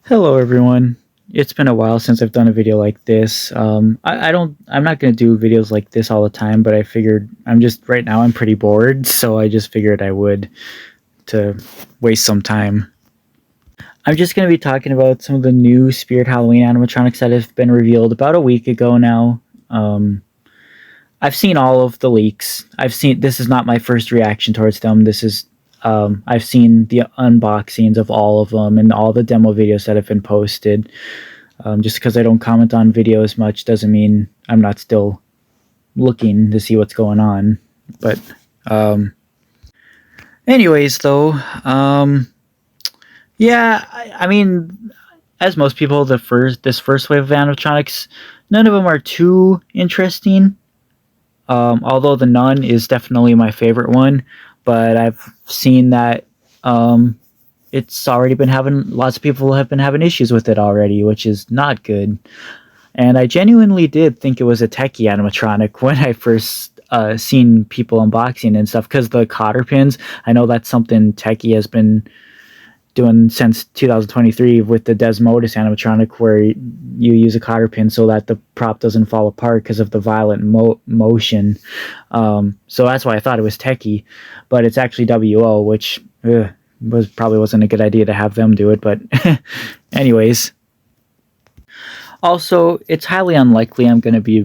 Hello everyone. It's been a while since I've done a video like this. I'm not gonna do videos like this all the time, but I figured right now I'm pretty bored, so I just figured I would to waste some time. I'm just gonna be talking about some of the new Spirit Halloween animatronics that have been revealed about a week ago now. I've seen all of the leaks. This is not my first reaction towards them. I've seen the unboxings of all of them and all the demo videos that have been posted. Just because I don't comment on videos much doesn't mean I'm not still looking to see what's going on. But anyways, though, yeah, I mean, as most people, this first wave of animatronics, none of them are too interesting. Although the Nun is definitely my favorite one, but I've seen that it's already been lots of people have been having issues with it already, which is not good. And I genuinely did think it was a techie animatronic when I first seen people unboxing and stuff, because the cotter pins, I know that's something techie has been doing since 2023 with the Desmodus animatronic, where you use a cotter pin so that the prop doesn't fall apart because of the violent motion. So that's why I thought it was techie, but it's actually WO, which probably wasn't a good idea to have them do it. But anyways, also it's highly unlikely I'm going to be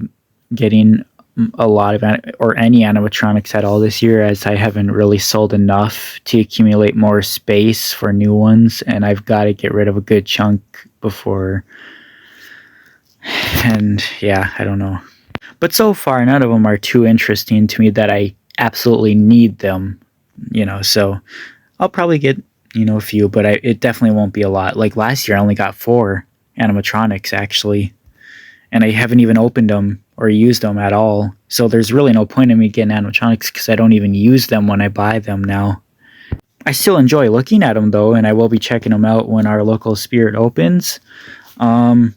getting a lot of any animatronics at all this year, as I haven't really sold enough to accumulate more space for new ones, and I've got to get rid of a good chunk before. And yeah, I don't know, but so far none of them are too interesting to me that I absolutely need them, so I'll probably get a few, but it definitely won't be a lot. Like last year I only got 4 animatronics actually, and I haven't even opened them or used them at all. So there's really no point in me getting animatronics because I don't even use them when I buy them now. I still enjoy looking at them though, and I will be checking them out when our local Spirit opens. I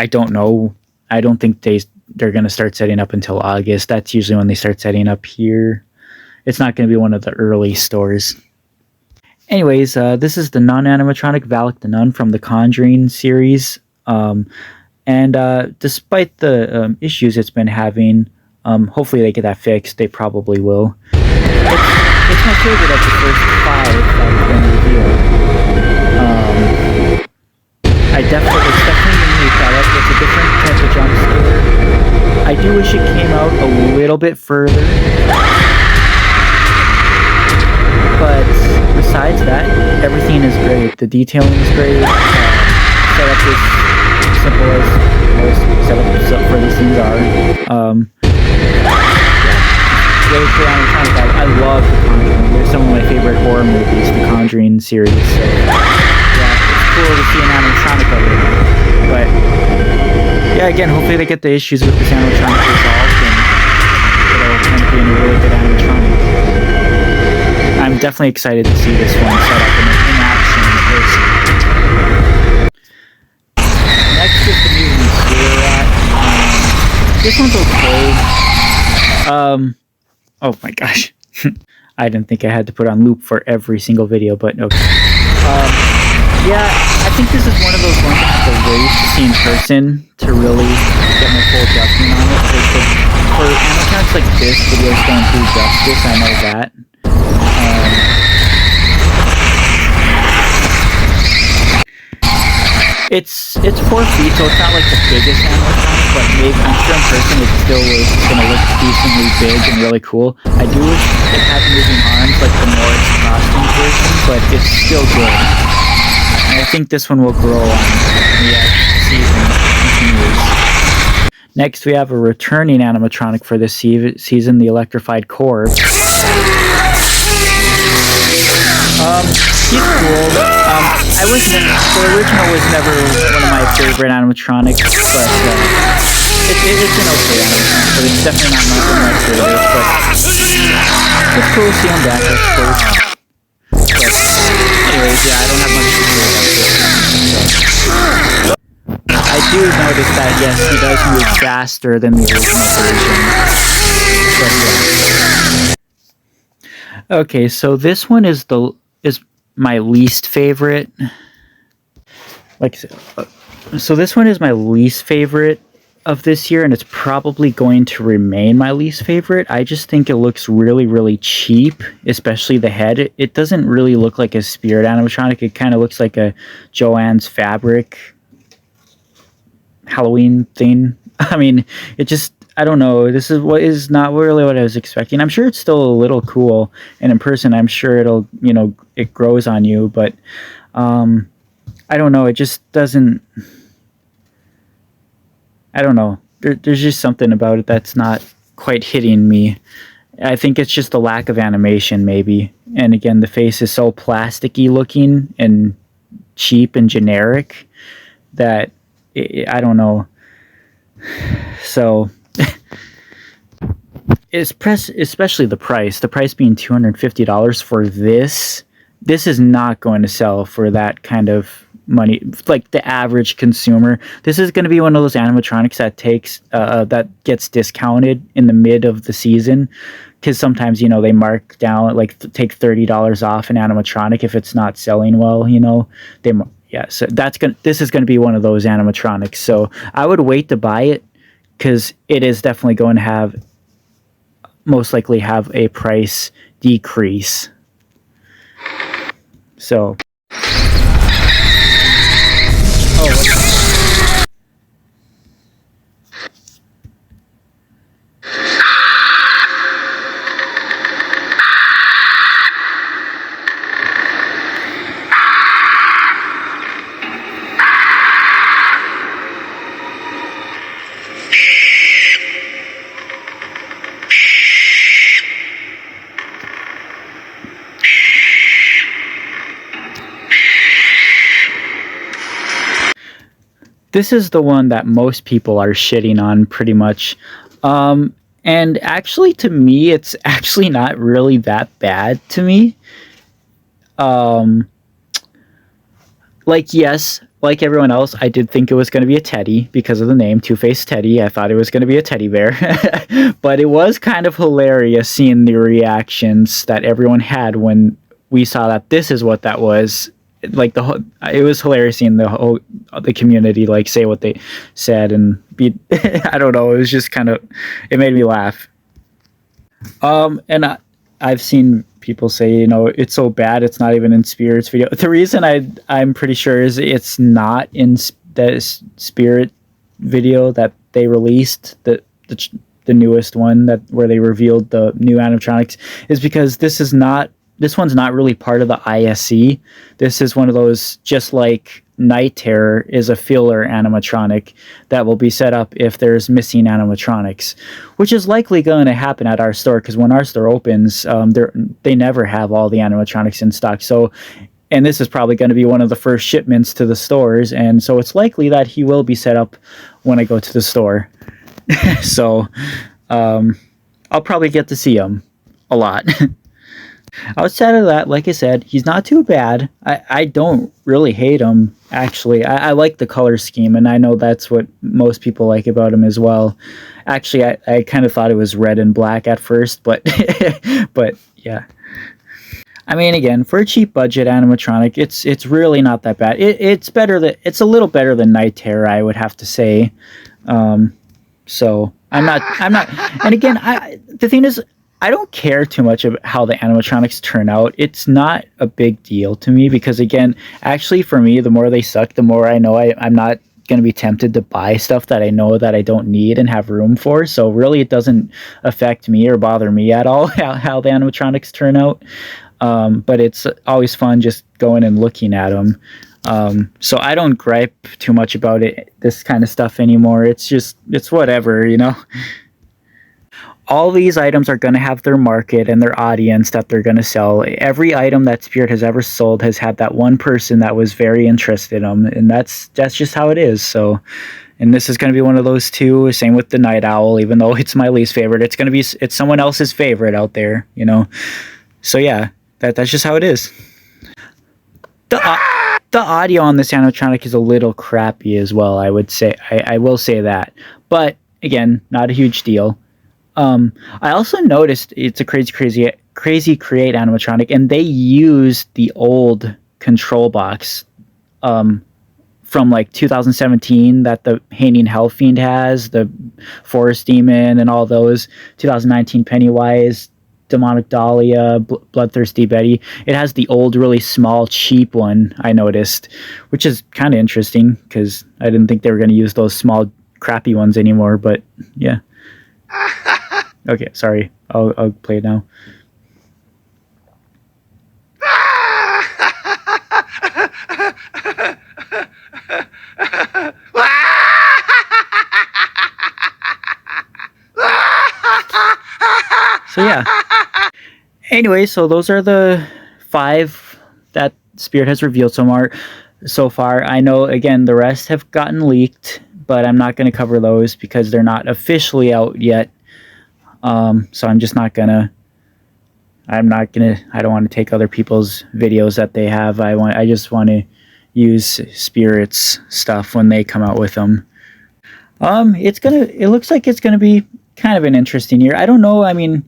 don't know. I don't think they're going to start setting up until August. That's usually when they start setting up here. It's not going to be one of the early stores. Anyways, this is the Nun animatronic, Valak the Nun from the Conjuring series. And despite the issues it's been having, hopefully they get that fixed. They probably will. It's my favorite of the first 5 that have been revealed. It's definitely unique. It's a different type of jump scare. I do wish it came out a little bit further. But besides that, everything is great. The detailing is great. Setup is simple as most setups for these things are. Really cool animatronic. I love The Conjuring. They're some of my favorite horror movies, The Conjuring series. So yeah, it's cool to see an animatronic of it. But yeah, again, hopefully they get the issues with this animatronic resolved, and it'll end up being a really good animatronic. I'm definitely excited to see this one set up in action in person. Next is the Mutant Zero. This one's okay. Oh my gosh. I didn't think I had to put on loop for every single video, but okay. Yeah, I think this is one of those ones I have to wait to see in person to really get my full judgment on it. For animatronics like this, videos don't do justice, I know that. It's 4 feet, so it's not like the biggest animatronic, but maybe I'm sure in person it still is going to look decently big and really cool. I do wish it had moving arms like the Morris costume version, but it's still good. And I think this one will grow on the season continues. Next, we have a returning animatronic for this season, the Electrified Corpse. He's cool. The original was never one of my favorite animatronics, but it's an okay animatronic, but it's definitely not one of my favorites, but it's cool to see him back, I suppose. But anyways, yeah, I don't have much to say about this. I do notice that, yes, he does move faster than the original version. But yeah. Okay, so this one is my least favorite. like I said, so this one is my least favorite of this year, and it's probably going to remain my least favorite. I just think it looks really, really cheap, especially the head. It doesn't really look like a Spirit animatronic. It kind of looks like a Joanne's Fabric Halloween thing. I mean, it just, I don't know. This is not really what I was expecting. I'm sure it's still a little cool, and in person, I'm sure it'll, it grows on you, but I don't know. It just doesn't. I don't know. There's just something about it that's not quite hitting me. I think it's just a lack of animation, maybe. And again, the face is so plasticky looking and cheap and generic that I don't know. So, especially the price. The price being $250 for this. This is not going to sell for that kind of money, like the average consumer. This is going to be one of those animatronics that gets discounted in the mid of the season, because sometimes they mark down, like take $30 off an animatronic if it's not selling well. So this is going to be one of those animatronics. So I would wait to buy it, because it is definitely going to most likely have a price decrease. So this is the one that most people are shitting on, pretty much. And actually, to me, it's actually not really that bad to me. Yes, like everyone else, I did think it was going to be a teddy because of the name, Two-Faced Teddy. I thought it was going to be a teddy bear. But it was kind of hilarious seeing the reactions that everyone had when we saw that this is what that was. Like it was hilarious seeing the community say what they said and be. I don't know. It was just it made me laugh. And I've seen people say, it's so bad it's not even in Spirit's video. The reason I'm pretty sure is it's not in the Spirit video that they released, the newest one where they revealed the new animatronics, is because this one's not really part of the ISC. This is one of those, just like Night Terror is a filler animatronic that will be set up if there's missing animatronics, which is likely going to happen at our store, because when our store opens, they never have all the animatronics in stock. So, and this is probably going to be one of the first shipments to the stores, and so it's likely that he will be set up when I go to the store. So, I'll probably get to see him a lot. Outside of that, like I said, he's not too bad. I don't really hate him, actually. I like the color scheme, and I know that's what most people like about him as well. Actually, I kind of thought it was red and black at first, but but yeah. I mean, again, for a cheap budget animatronic, it's really not that bad. It's a little better than Night Terror, I would have to say. So I'm not, and again, the thing is, I don't care too much about how the animatronics turn out. It's not a big deal to me, because again, actually for me, the more they suck, the more I know I'm not going to be tempted to buy stuff that I know that I don't need and have room for. So really, it doesn't affect me or bother me at all how the animatronics turn out. But it's always fun just going and looking at them. So I don't gripe too much about this kind of stuff anymore. It's whatever, All these items are going to have their market and their audience that they're going to sell. Every item that Spirit has ever sold has had that one person that was very interested in them, and that's just how it is. So, and this is going to be one of those too. Same with the Night Owl, even though it's my least favorite, it's someone else's favorite out there, So yeah, that's just how it is. The audio on this animatronic is a little crappy as well, I would say. I will say that, but again, not a huge deal. I also noticed it's a crazy create animatronic, and they used the old control box from like 2017 that the Hanging Hellfiend has, the Forest Demon and all those, 2019 Pennywise, Demonic Dahlia, Bloodthirsty Betty. It has the old, really small, cheap one, I noticed, which is kind of interesting because I didn't think they were going to use those small, crappy ones anymore, but yeah. Okay, sorry. I'll play it now. So yeah. Anyway, so those are the 5 that Spirit has revealed so far. I know, again, the rest have gotten leaked, but I'm not going to cover those because they're not officially out yet. So I'm just not gonna. I don't want to take other people's videos that they have. I just want to use Spirit's stuff when they come out with them. It looks like it's gonna be kind of an interesting year. I don't know. I mean,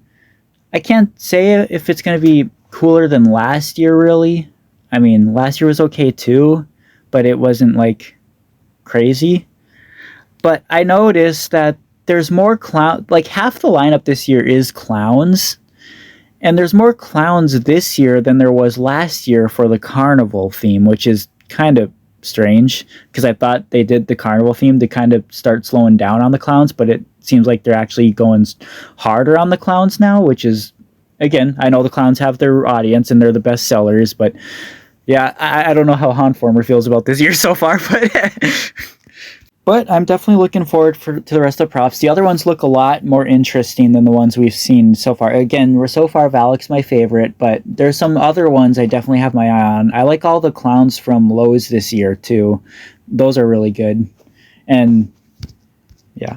I can't say if it's going to be cooler than last year, really. I mean, last year was okay too, but it wasn't like crazy. But I noticed that there's more like half the lineup this year is clowns. And there's more clowns this year than there was last year for the carnival theme, which is kind of strange because I thought they did the carnival theme to kind of start slowing down on the clowns, but it seems like they're actually going harder on the clowns now, which is, again, I know the clowns have their audience and they're the best sellers, but yeah, I don't know how Hanformer feels about this year so far, but I'm definitely looking forward to the rest of the props. The other ones look a lot more interesting than the ones we've seen so far. Again, Valak's my favorite, but there's some other ones I definitely have my eye on. I like all the clowns from Lowe's this year too. Those are really good. And yeah.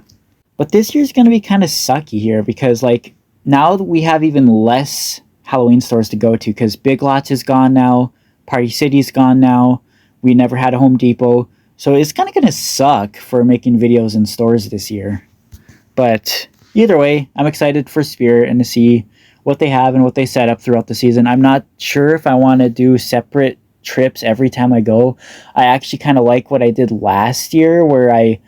But this year's going to be kind of sucky here because like now we have even less Halloween stores to go to because Big Lots is gone now. Party City's gone now. We never had a Home Depot. So it's kind of going to suck for making videos in stores this year. But either way, I'm excited for Spirit and to see what they have and what they set up throughout the season. I'm not sure if I want to do separate trips every time I go. I actually kind of like what I did last year where I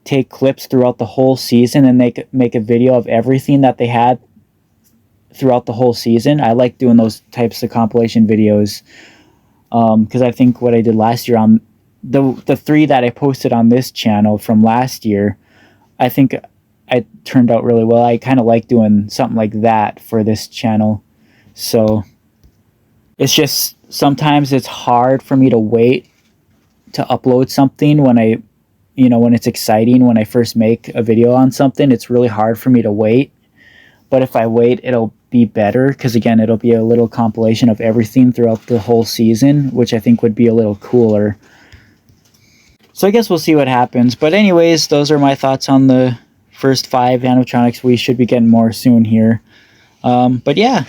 take clips throughout the whole season and make a video of everything that they had throughout the whole season. I like doing those types of compilation videos because I think what I did last year on the 3 that I posted on this channel from last year, I think it turned out really well. I kind of like doing something like that for this channel. So it's just sometimes it's hard for me to wait to upload something when when it's exciting. When I first make a video on something, it's really hard for me to wait. But if I wait, it'll be better because, again, it'll be a little compilation of everything throughout the whole season, which I think would be a little cooler. So I guess we'll see what happens. But anyways, those are my thoughts on the first 5 animatronics. We should be getting more soon here. But yeah,